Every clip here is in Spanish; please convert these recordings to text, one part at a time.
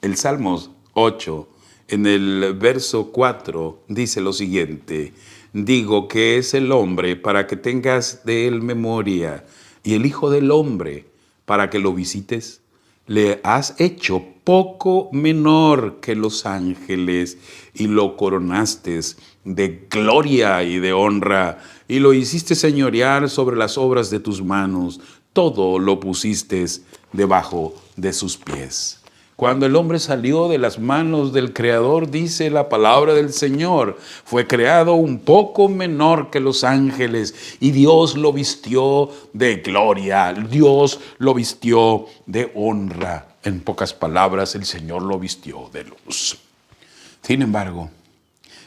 El Salmos 8, en el verso 4, dice lo siguiente: digo que es el hombre para que tengas de él memoria, y el Hijo del Hombre para que lo visites. Le has hecho poco menor que los ángeles, y lo coronaste de gloria y de honra, y lo hiciste señorear sobre las obras de tus manos. Todo lo pusiste debajo de sus pies. Cuando el hombre salió de las manos del Creador, dice la palabra del Señor, fue creado un poco menor que los ángeles, y Dios lo vistió de gloria, Dios lo vistió de honra. En pocas palabras, el Señor lo vistió de luz. Sin embargo,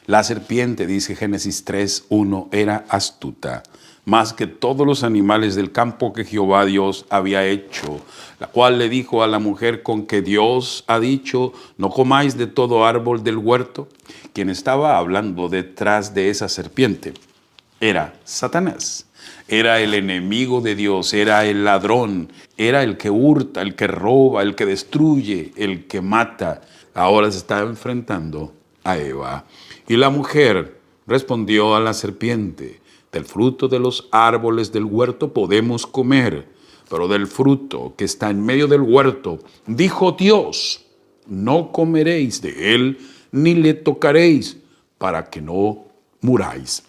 la serpiente, dice Génesis 3:1, era astuta, más que todos los animales del campo que Jehová Dios había hecho, la cual le dijo a la mujer: con que Dios ha dicho, no comáis de todo árbol del huerto. Quien estaba hablando detrás de esa serpiente era Satanás. Era el enemigo de Dios, era el ladrón, era el que hurta, el que roba, el que destruye, el que mata. Ahora se está enfrentando a Eva. Y la mujer respondió a la serpiente: del fruto de los árboles del huerto podemos comer, pero del fruto que está en medio del huerto, dijo Dios, no comeréis de él, ni le tocaréis, para que no muráis.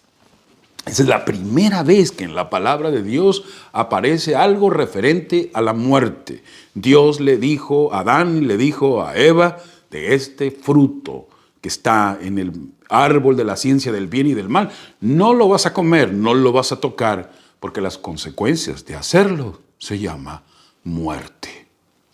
Esa es la primera vez que en la palabra de Dios aparece algo referente a la muerte. Dios le dijo a Adán y le dijo a Eva: de este fruto que está en el árbol de la ciencia del bien y del mal, no lo vas a comer, no lo vas a tocar, porque las consecuencias de hacerlo se llama muerte.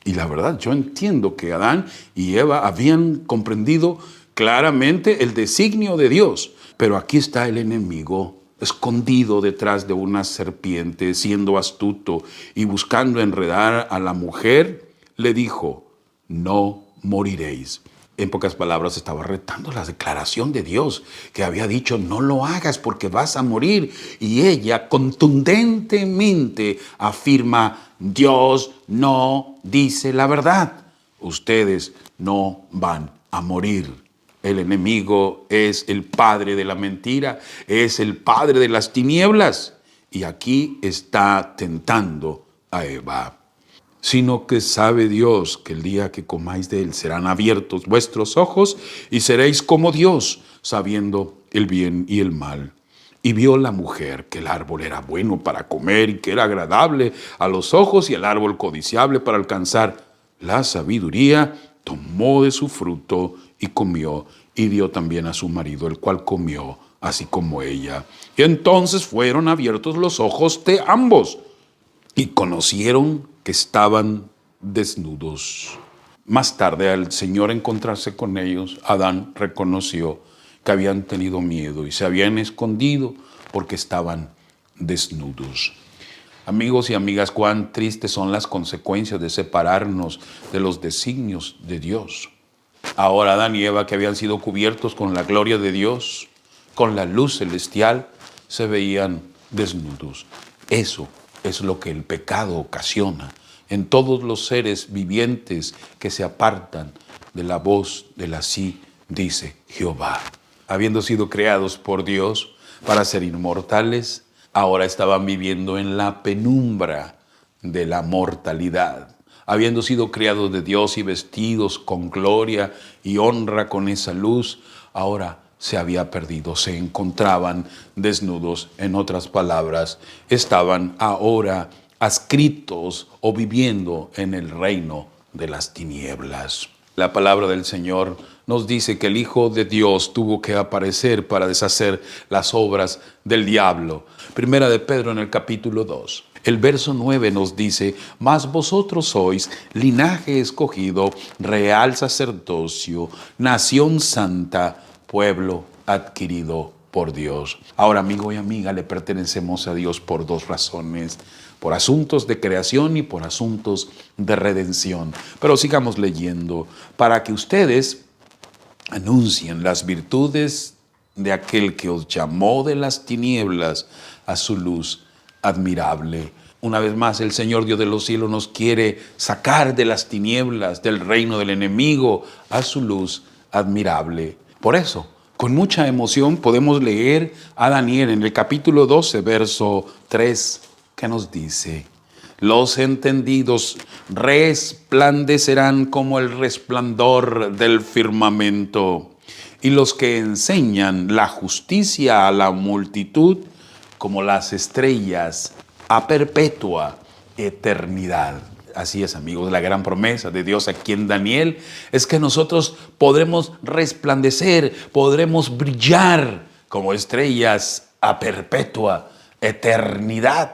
Y la verdad, yo entiendo que Adán y Eva habían comprendido claramente el designio de Dios, pero aquí está el enemigo escondido detrás de una serpiente, siendo astuto y buscando enredar a la mujer. Le dijo: no moriréis. En pocas palabras, estaba retando la declaración de Dios, que había dicho: no lo hagas porque vas a morir. Y ella contundentemente afirma: Dios no dice la verdad. Ustedes no van a morir. El enemigo es el padre de la mentira, es el padre de las tinieblas. Y aquí está tentando a Eva. Sino que sabe Dios que el día que comáis de él serán abiertos vuestros ojos y seréis como Dios, sabiendo el bien y el mal. Y vio la mujer que el árbol era bueno para comer y que era agradable a los ojos y el árbol codiciable para alcanzar la sabiduría. Tomó de su fruto y comió, y dio también a su marido, el cual comió así como ella. Y entonces fueron abiertos los ojos de ambos y conocieron que estaban desnudos. Más tarde, al Señor encontrarse con ellos, Adán reconoció que habían tenido miedo y se habían escondido porque estaban desnudos. Amigos y amigas, cuán tristes son las consecuencias de separarnos de los designios de Dios. Ahora Adán y Eva, que habían sido cubiertos con la gloria de Dios, con la luz celestial, se veían desnudos. Eso es lo que el pecado ocasiona en todos los seres vivientes que se apartan de la voz del así dice Jehová. Habiendo sido creados por Dios para ser inmortales, ahora estaban viviendo en la penumbra de la mortalidad. Habiendo sido creados de Dios y vestidos con gloria y honra con esa luz, ahora se había perdido, se encontraban desnudos. En otras palabras, estaban ahora adscritos o viviendo en el reino de las tinieblas. La palabra del Señor nos dice que el Hijo de Dios tuvo que aparecer para deshacer las obras del diablo. Primera de Pedro en el capítulo 2. El verso 9 nos dice: mas vosotros sois linaje escogido, real sacerdocio, nación santa, pueblo adquirido por Dios. Ahora, amigo y amiga, le pertenecemos a Dios por dos razones: por asuntos de creación y por asuntos de redención. Pero sigamos leyendo, para que ustedes anuncien las virtudes de aquel que os llamó de las tinieblas a su luz admirable. Una vez más, el Señor Dios de los cielos nos quiere sacar de las tinieblas, del reino del enemigo, a su luz admirable. Por eso, con mucha emoción podemos leer a Daniel en el capítulo 12, verso 3, que nos dice: los entendidos resplandecerán como el resplandor del firmamento, y los que enseñan la justicia a la multitud como las estrellas a perpetua eternidad. Así es, amigos, la gran promesa de Dios aquí en Daniel es que nosotros podremos resplandecer, podremos brillar como estrellas a perpetua eternidad.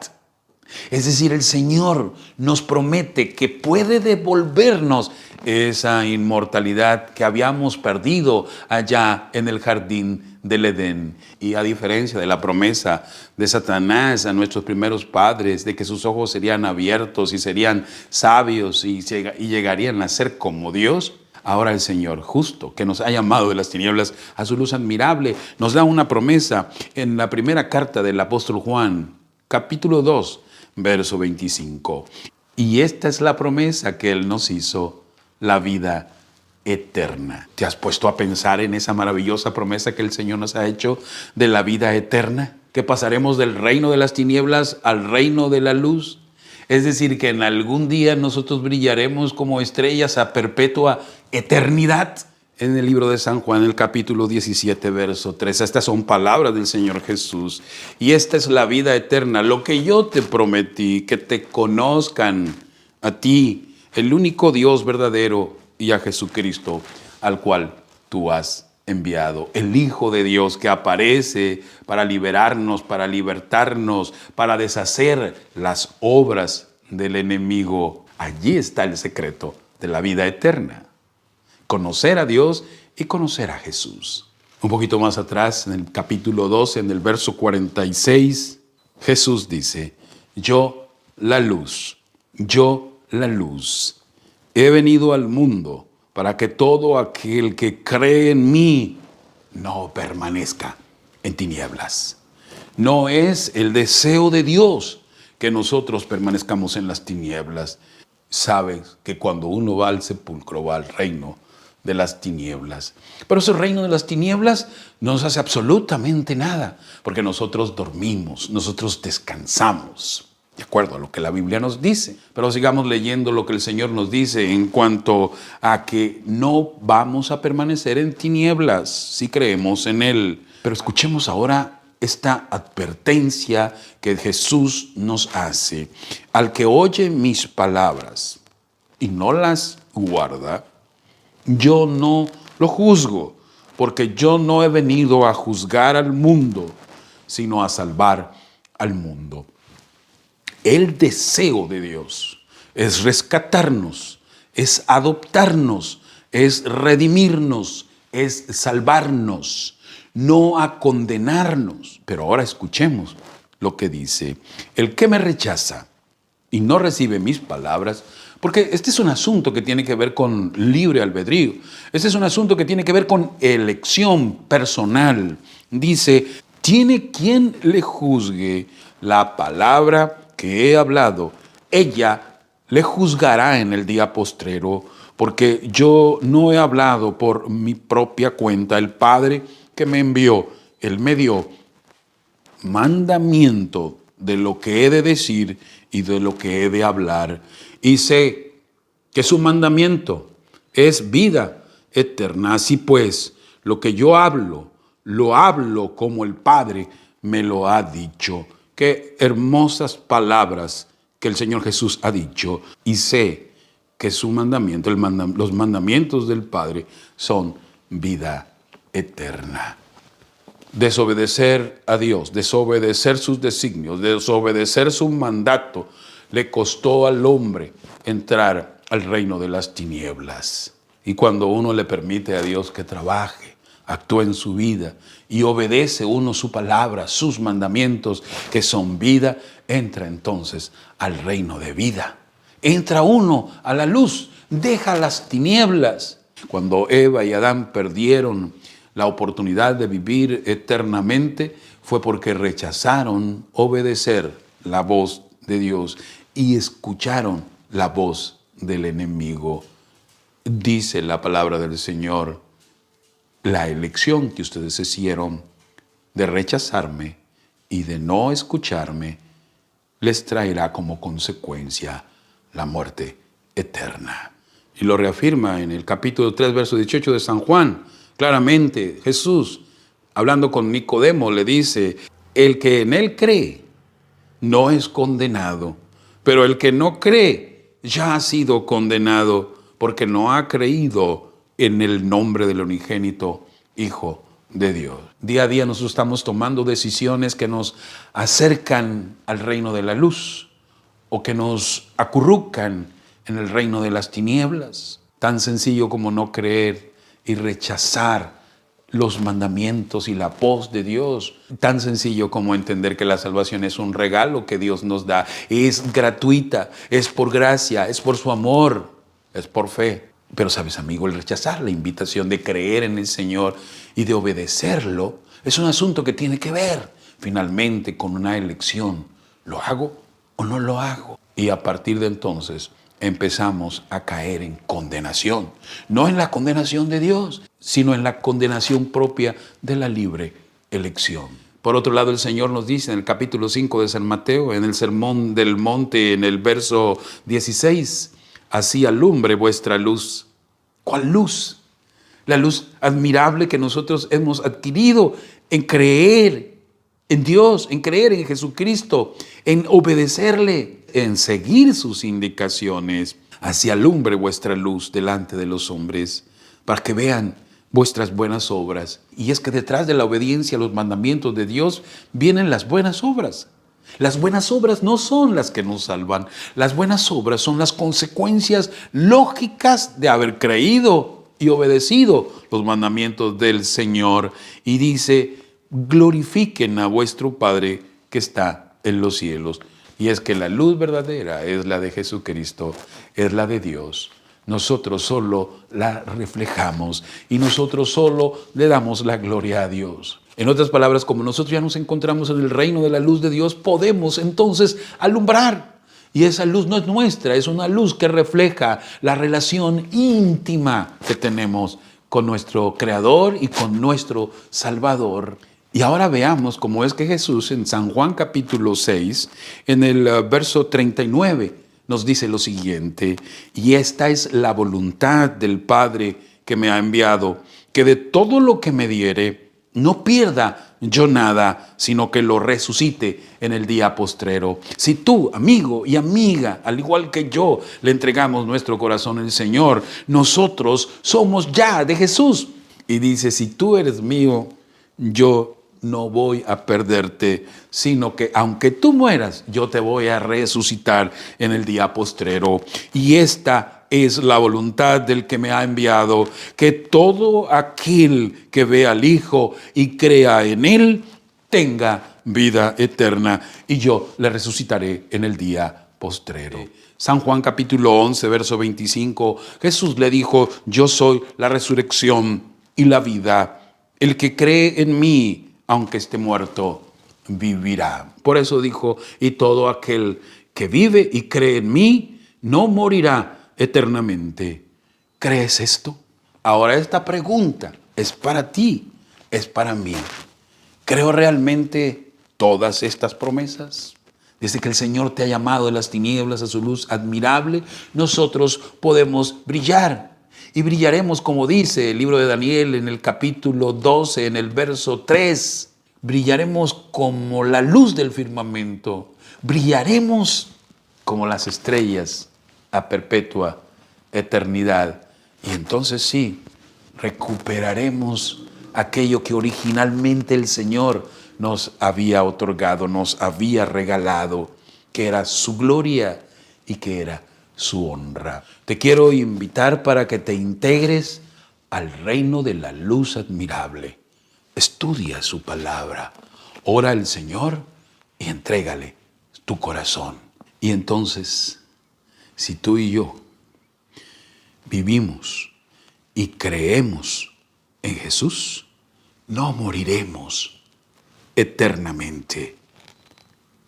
Es decir, el Señor nos promete que puede devolvernos esa inmortalidad que habíamos perdido allá en el jardín del Edén. Y a diferencia de la promesa de Satanás a nuestros primeros padres, de que sus ojos serían abiertos y serían sabios y llegarían a ser como Dios, ahora el Señor justo, que nos ha llamado de las tinieblas a su luz admirable, nos da una promesa en la primera carta del apóstol Juan, capítulo 2, verso 25. Y esta es la promesa que Él nos hizo, la vida eterna. ¿Te has puesto a pensar en esa maravillosa promesa que el Señor nos ha hecho de la vida eterna? Que pasaremos del reino de las tinieblas al reino de la luz. Es decir, que en algún día nosotros brillaremos como estrellas a perpetua eternidad. En el libro de San Juan, el capítulo 17, verso 3, estas son palabras del Señor Jesús. Y esta es la vida eterna, lo que yo te prometí, que te conozcan a ti, el único Dios verdadero, y a Jesucristo, al cual tú has enviado. El Hijo de Dios que aparece para liberarnos, para libertarnos, para deshacer las obras del enemigo. Allí está el secreto de la vida eterna. Conocer a Dios y conocer a Jesús. Un poquito más atrás, en el capítulo 12, en el verso 46, Jesús dice: yo la luz, he venido al mundo para que todo aquel que cree en mí no permanezca en tinieblas. No es el deseo de Dios que nosotros permanezcamos en las tinieblas. Sabes que cuando uno va al sepulcro, va al reino de las tinieblas. Pero ese reino de las tinieblas no nos hace absolutamente nada, porque nosotros dormimos, nosotros descansamos, de acuerdo a lo que la Biblia nos dice. Pero sigamos leyendo lo que el Señor nos dice en cuanto a que no vamos a permanecer en tinieblas si creemos en Él. Pero escuchemos ahora esta advertencia que Jesús nos hace. Al que oye mis palabras y no las guarda, yo no lo juzgo, porque yo no he venido a juzgar al mundo, sino a salvar al mundo. El deseo de Dios es rescatarnos, es adoptarnos, es redimirnos, es salvarnos, no a condenarnos. Pero ahora escuchemos lo que dice: el que me rechaza y no recibe mis palabras, porque este es un asunto que tiene que ver con libre albedrío, este es un asunto que tiene que ver con elección personal. Dice: tiene quien le juzgue la palabra que he hablado, ella le juzgará en el día postrero, porque yo no he hablado por mi propia cuenta. El Padre que me envió, Él me dio mandamiento de lo que he de decir y de lo que he de hablar. Y sé que su mandamiento es vida eterna. Así pues, lo que yo hablo, lo hablo como el Padre me lo ha dicho. Qué hermosas palabras que el Señor Jesús ha dicho. Y sé que su mandamiento, los mandamientos del Padre son vida eterna. Desobedecer a Dios, desobedecer sus designios, desobedecer su mandato, le costó al hombre entrar al reino de las tinieblas. Y cuando uno le permite a Dios que trabaje, actúe en su vida y obedece uno su palabra, sus mandamientos que son vida, entra entonces al reino de vida. Entra uno a la luz, deja las tinieblas. Cuando Eva y Adán perdieron la oportunidad de vivir eternamente, fue porque rechazaron obedecer la voz de Dios y escucharon la voz del enemigo. Dice la palabra del Señor, la elección que ustedes hicieron de rechazarme y de no escucharme les traerá como consecuencia la muerte eterna. Y lo reafirma en el capítulo 3, verso 18 de San Juan. Claramente, Jesús, hablando con Nicodemo, le dice, el que en él cree no es condenado, pero el que no cree ya ha sido condenado porque no ha creído en el nombre del unigénito Hijo de Dios. Día a día nosotros estamos tomando decisiones que nos acercan al reino de la luz o que nos acurrucan en el reino de las tinieblas. Tan sencillo como no creer y rechazar los mandamientos y la voz de Dios. Tan sencillo como entender que la salvación es un regalo que Dios nos da. Es gratuita, es por gracia, es por su amor, es por fe. Pero sabes, amigo, el rechazar la invitación de creer en el Señor y de obedecerlo es un asunto que tiene que ver finalmente con una elección. ¿Lo hago o no lo hago? Y a partir de entonces empezamos a caer en condenación. No en la condenación de Dios, sino en la condenación propia de la libre elección. Por otro lado, el Señor nos dice en el capítulo 5 de San Mateo, en el Sermón del Monte, en el verso 16, así alumbre vuestra luz. ¿Cuál luz? La luz admirable que nosotros hemos adquirido en creer en Dios, en creer en Jesucristo, en obedecerle, en seguir sus indicaciones. Así alumbre vuestra luz delante de los hombres, para que vean vuestras buenas obras. Y es que detrás de la obediencia a los mandamientos de Dios vienen las buenas obras. Las buenas obras no son las que nos salvan. Las buenas obras son las consecuencias lógicas de haber creído y obedecido los mandamientos del Señor. Y dice, glorifiquen a vuestro Padre que está en los cielos. Y es que la luz verdadera es la de Jesucristo, es la de Dios. Nosotros solo la reflejamos y nosotros solo le damos la gloria a Dios. En otras palabras, como nosotros ya nos encontramos en el reino de la luz de Dios, podemos entonces alumbrar. Y esa luz no es nuestra, es una luz que refleja la relación íntima que tenemos con nuestro Creador y con nuestro Salvador. Y ahora veamos cómo es que Jesús en San Juan capítulo 6, en el verso 39, nos dice lo siguiente, y esta es la voluntad del Padre que me ha enviado, que de todo lo que me diere, no pierda yo nada, sino que lo resucite en el día postrero. Si tú, amigo y amiga, al igual que yo, le entregamos nuestro corazón al Señor, nosotros somos ya de Jesús. Y dice, si tú eres mío, yo no voy a perderte, sino que aunque tú mueras, yo te voy a resucitar en el día postrero. Y esta es la voluntad del que me ha enviado, que todo aquel que vea al Hijo y crea en Él, tenga vida eterna, y yo le resucitaré en el día postrero. San Juan capítulo 11, verso 25, Jesús le dijo, yo soy la resurrección y la vida. El que cree en mí, aunque esté muerto, vivirá. Por eso dijo, y todo aquel que vive y cree en mí, no morirá eternamente. ¿Crees esto? Ahora esta pregunta es para ti, es para mí. ¿Creo realmente todas estas promesas? Desde que el Señor te ha llamado de las tinieblas a su luz admirable, nosotros podemos brillar. Y brillaremos, como dice el libro de Daniel en el capítulo 12, en el verso 3. Brillaremos como la luz del firmamento. Brillaremos como las estrellas a perpetua eternidad. Y entonces sí, recuperaremos aquello que originalmente el Señor nos había otorgado, nos había regalado, que era su gloria y que era su honra. Te quiero invitar para que te integres al reino de la luz admirable. Estudia su palabra, ora al Señor y entrégale tu corazón. Y entonces, si tú y yo vivimos y creemos en Jesús, no moriremos eternamente.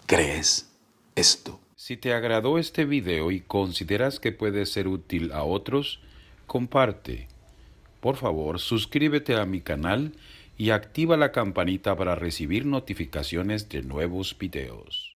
¿Crees esto? Si te agradó este video y consideras que puede ser útil a otros, comparte. Por favor, suscríbete a mi canal y activa la campanita para recibir notificaciones de nuevos videos.